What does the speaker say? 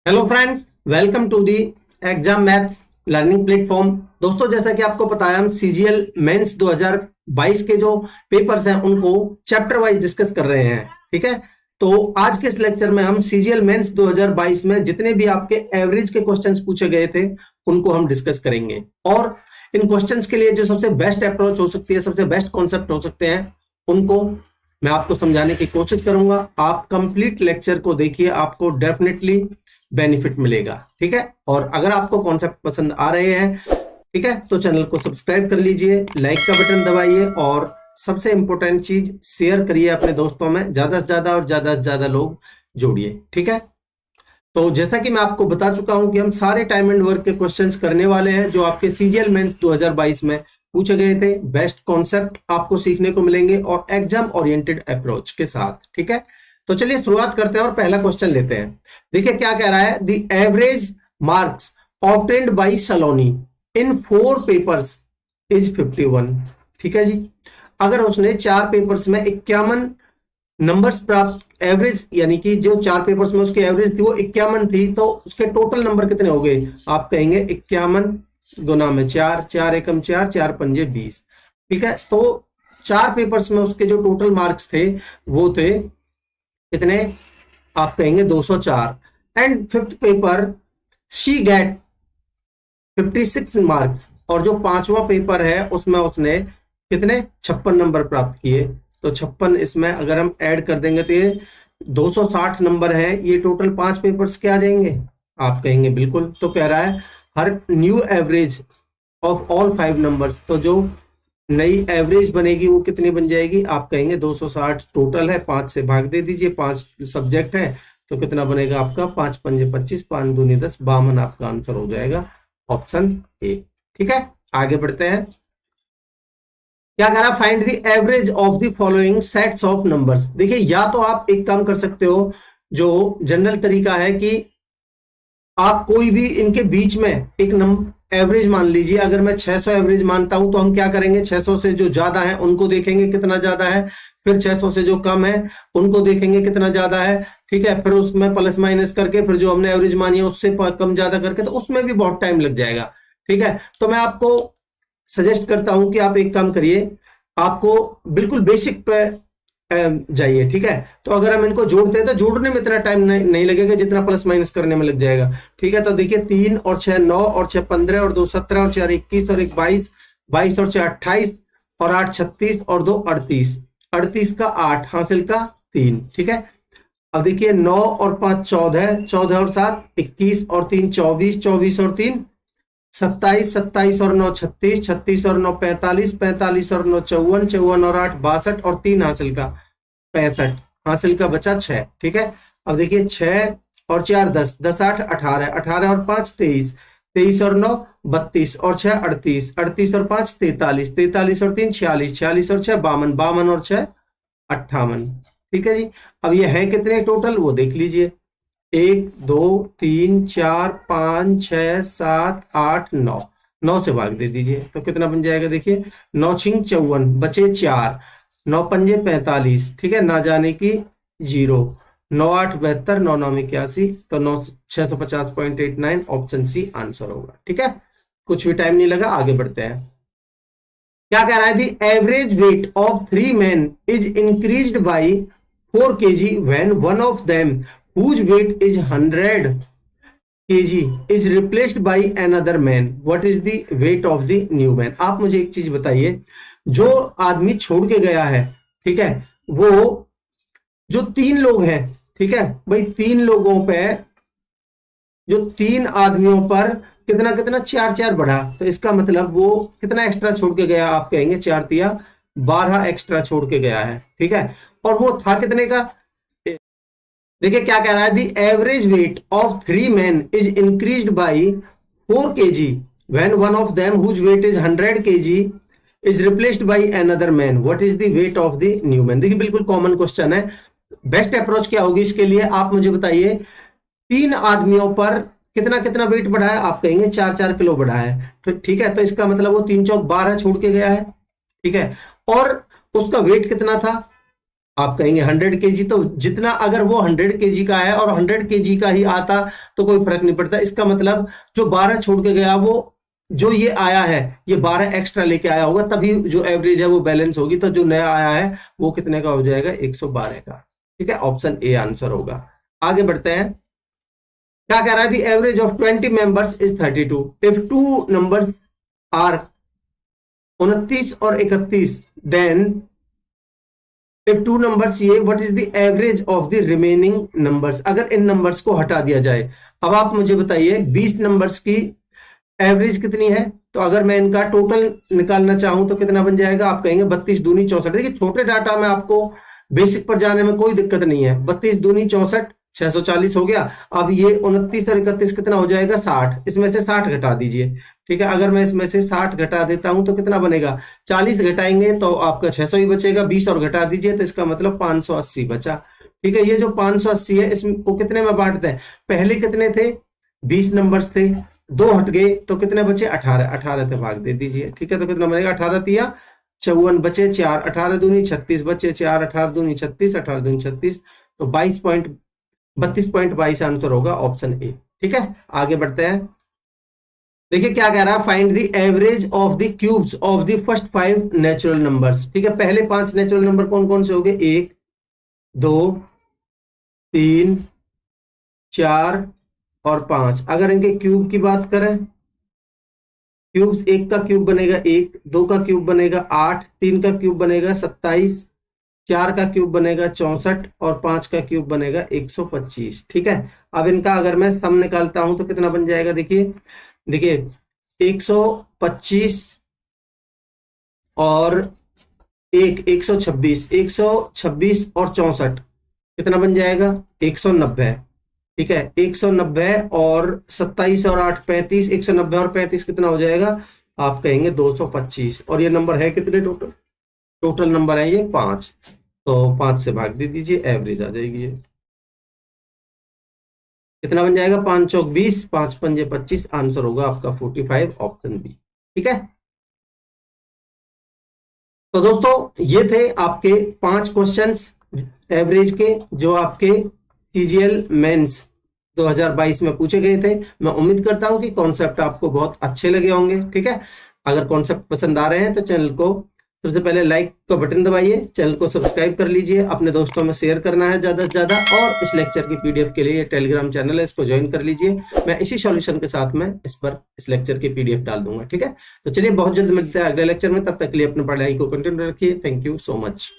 Hello friends, welcome to the exam maths learning platform. दोस्तों, जैसा कि आपको पता है, हम सीजीएल मेंस 2022 के जो पेपर्स हैं उनको चैप्टर वाइज डिस्कस कर रहे हैं। ठीक है, तो आज के इस लेक्चर में हम सीजीएल मेंस 2022 में जितने भी आपके एवरेज के क्वेश्चंस पूछे गए थे उनको हम डिस्कस करेंगे, और इन क्वेश्चंस के लिए जो सबसे बेस्ट अप्रोच हो सकती है, सबसे बेस्ट कॉन्सेप्ट हो सकते हैं, उनको मैं आपको समझाने की कोशिश करूंगा। आप कंप्लीट लेक्चर को देखिए, आपको डेफिनेटली बेनिफिट मिलेगा। ठीक है, और अगर आपको कॉन्सेप्ट पसंद आ रहे हैं, ठीक है, तो चैनल को सब्सक्राइब कर लीजिए, लाइक का बटन दबाइए, और सबसे इंपॉर्टेंट चीज, शेयर करिए अपने दोस्तों में, ज्यादा से ज्यादा और ज्यादा से ज्यादा लोग जोड़िए। ठीक है, तो जैसा कि मैं आपको बता चुका हूं कि हम सारे टाइम एंड वर्क के क्वेश्चंस करने वाले हैं जो आपके सीजीएल मेंस 2022 में पूछे गए थे। बेस्ट कॉन्सेप्ट आपको सीखने को मिलेंगे और एग्जाम ओरिएंटेड अप्रोच के साथ। ठीक है, तो चलिए शुरुआत करते हैं और पहला क्वेश्चन लेते हैं। देखिए क्या कह रहा है, the average marks obtained by Saloni in 4 papers is 51। ठीक है जी, अगर उसने 4 पेपर्स में 51 नंबर्स प्राप्त, एवरेज यानी कि जो 4 पेपर्स में उसकी एवरेज थी वो 51 थी, तो उसके टोटल नंबर कितने हो गए? आप कहेंगे 51 गुना में 4, 4 एकम 4, 4 पंजे 20। ठीक है, तो 4 पेपर्स में उसके जो टोटल मार्क्स थे वो थे कितने? आप कहेंगे 204। And fifth paper she get 56 marks, और जो 5वां पेपर है उसमें उसने कितने? 56 नंबर प्राप्त किए। तो 56 इसमें अगर हम ऐड कर देंगे तो ये 260 नंबर है। ये टोटल 5 पेपर्स के आ जाएंगे? आप कहेंगे बिल्कुल। तो कह रहा है हर new average of all 5 numbers, तो जो नई एवरेज बनेगी वो कितनी बन जाएगी? आप कहेंगे 260 टोटल है, 5 से भाग दे दीजिए, 5 सब्जेक्ट है, तो कितना बनेगा आपका? 5 पंजे 25, 5 दूनी 10, 52 आपका आंसर हो जाएगा, ऑप्शन ए। ठीक है, आगे बढ़ते हैं। क्या कह रहा? Find the average of the following sets of numbers. देखिए, या तो आप एक काम कर सकते हो, जो जनरल तरीका है कि आप कोई भी इनके बीच में एक नंबर एवरेज मान लीजिए। अगर मैं 600 एवरेज मानता हूं तो हम क्या करेंगे? 600 से जो ज्यादा है उनको देखेंगे कितना ज्यादा है, फिर 600 से जो कम है उनको देखेंगे कितना ज्यादा है। ठीक है, फिर उसमें प्लस माइनस करके, फिर जो हमने एवरेज मानी है उससे कम ज्यादा करके, तो उसमें भी बहुत टाइम लग जाएगा। ठीक है, तो मैं आपको सजेस्ट करता हूं कि आप एक काम करिए, आपको बिल्कुल बेसिक पे जाइए। ठीक है, तो अगर हम इनको जोड़ते हैं तो जोड़ने में इतना टाइम नहीं लगेगा जितना प्लस माइनस करने में लग जाएगा। ठीक है, तो देखिए 3 और 6 9 और 6 15 और 2 17 और 4 21 और 1 22, 22 और 6 28 और 8 36 और 2 38, 38 का 8 हासिल का 3। ठीक है, अब देखिए 9 और 5 14, 14 और 7 21 और 3 24, 24 और 3 27, 27 और 9 36, 36 और 9 45, 45 और 9 54, 54 और 8 62 और 3 हासिल का 65, हासिल का बचा 6। ठीक है, अब देखिए 6 और 4 10, 10 8 18, 18 और 5 23, 23 और 9 32 और 6 38, 38 और 5 43, 43 और 3 46, 46 और 6 52, 52 और 6 58। ठीक है जी, अब ये है कितने टोटल वो देख लीजिए, 1 2 3 4 5 6 7 8 9, 9 से भाग दे दीजिए तो कितना बन जाएगा? देखिए 9 छिंग 54, बचे 4, 9 पंजे 45। ठीक है, ना जाने की 0, 9 8 72, 9 9 81, तो 9 650.89, ऑप्शन सी आंसर होगा। ठीक है, कुछ भी टाइम नहीं लगा, आगे बढ़ते हैं। क्या कह रहा है? The average weight of 3 men is increased by 4 kg when one of them whose weight is 100 kg is replaced by another man. What is the weight of the new man? आप मुझे एक चीज बताइए, जो आदमी छोड़ के गया है, ठीक है, वो जो 3 लोग हैं, ठीक है भाई, 3 लोगों पे, जो 3 आदमियों पर कितना कितना 4 4 बढ़ा, तो इसका मतलब वो कितना एक्स्ट्रा छोड़ के गया? आप कहेंगे 4 तिया 12 एक्स्ट्रा छोड़ के गया है। ठीक है, और वो था कितने का? देखिए क्या कह रहा है, the average weight of 3 men is increased by 4 kg when one of them whose weight is 100 kg is replaced by another man. What is the weight of the new man? देखिए बिल्कुल कॉमन क्वेश्चन है। Best approach क्या होगी इसके लिए? आप मुझे बताइए, 3 आदमियों पर कितना कितना वेट बढ़ा है? आप कहेंगे 4 4 किलो बढ़ा है। तो ठीक है, तो इसका मतलब वो 3 चौक 12 छोड़ के गया है। ठीक है, और उसका वेट कितना था? आप कहेंगे 100 kg, तो जितना अगर वो 100 kg का है और 100 kg का ही आता तो कोई फर्क नहीं पड़ता। इसका मतलब जो 12 छोड़ के गया, वो जो ये आया है ये 12 एक्स्ट्रा लेके आया होगा, तभी जो एवरेज है वो बैलेंस होगी। तो जो नया आया है वो कितने का हो जाएगा, 112 का। ठीक है, ऑप्शन ए आंसर होगा। आगे बढ़ते हैं। क्या कह रहा है, the average of 20 members is 32 if two numbers are 29 और 31, देन इफ टू नंबर्स ये, what is the average of the remaining numbers. अगर इन नंबर्स को हटा दिया जाए, अब आप मुझे बताइए 20 नंबर्स की एवरेज कितनी है, तो अगर मैं इनका टोटल निकालना चाहूं तो कितना बन जाएगा। आप कहेंगे 32 दूनी 64। देखिए छोटे डाटा में आपको बेसिक पर जाने में कोई दिक्कत नहीं है। 32 दूनी 64, 640 हो गया। अब ये 29 और 31 कितना हो जाएगा, 60। इसमें से 60 घटा दीजिए। ठीक है, अगर मैं इसमें से 60 घटा देता हूं तो कितना बनेगा, 40 घटाएंगे तो आपका 600 ही बचेगा। 20 और घटा दीजिए तो इसका मतलब 580 बचा। ठीक है, ये जो 580 है इसको कितने में बांटते हैं, पहले कितने थे, 20 नंबर्स थे, 2 हट गए तो कितने बचे, 18। 18 से भाग दे दीजिए। ठीक है, तो कितना बनेगा, 18 तिया 54 बचे 4, 18 दूनी 36 बचे 4, 18 दूनी 36, 18 दूनी 36, तो 32.22 आंसर होगा ऑप्शन ए। ठीक है, आगे बढ़ते हैं। देखिए क्या कह रहा है, find the average of the cubes of the first 5 natural numbers. ठीक है, पहले 5 नेचुरल नंबर कौन कौन से हो गए, 1 2 3 4 और 5। अगर इनके क्यूब की बात करें, क्यूब्स, 1 का क्यूब बनेगा 1, 2 का क्यूब बनेगा 8, 3 का क्यूब बनेगा 27, 4 का क्यूब बनेगा 64 और 5 का क्यूब बनेगा 125। ठीक है, अब इनका अगर मैं सम निकालता हूं तो कितना बन जाएगा, देखिए 125 और 126, 126 और 64 कितना बन जाएगा, 190। ठीक है, 190 और 27 और 8 35, 190 और 35 कितना हो जाएगा, आप कहेंगे 225। और ये नंबर है कितने, टोटल नंबर है ये 5, तो 5 से भाग दे दीजिए, एवरेज आ जाएगी। ये कितना बन जाएगा, 5 चौक 20, 5 पंजे 25, आंसर होगा आपका 45, ऑप्शन बी। ठीक है, तो दोस्तों ये थे आपके 5 क्वेश्चंस एवरेज के, जो आपके सीजीएल मेंस 2022 में पूछे गए थे। मैं उम्मीद करता हूं कि कॉन्सेप्ट आपको बहुत अच्छे लगे होंगे। ठीक है, अगर कॉन्सेप्ट पसंद आ रहे हैं तो चैनल को सबसे पहले लाइक का बटन दबाइए, चैनल को सब्सक्राइब कर लीजिए, अपने दोस्तों में शेयर करना है ज्यादा से ज्यादा, और इस लेक्चर की पीडीएफ के लिए टेलीग्राम चैनल है, इसको ज्वाइन कर लीजिए। मैं इसी सॉल्यूशन के साथ में इस लेक्चर की पीडीएफ डाल दूंगा। ठीक है, तो चलिए बहुत जल्द मिलते हैं अगले लेक्चर में, तब तक के लिए अपनी पढ़ाई को कंटिन्यू रखिए। Thank you so much.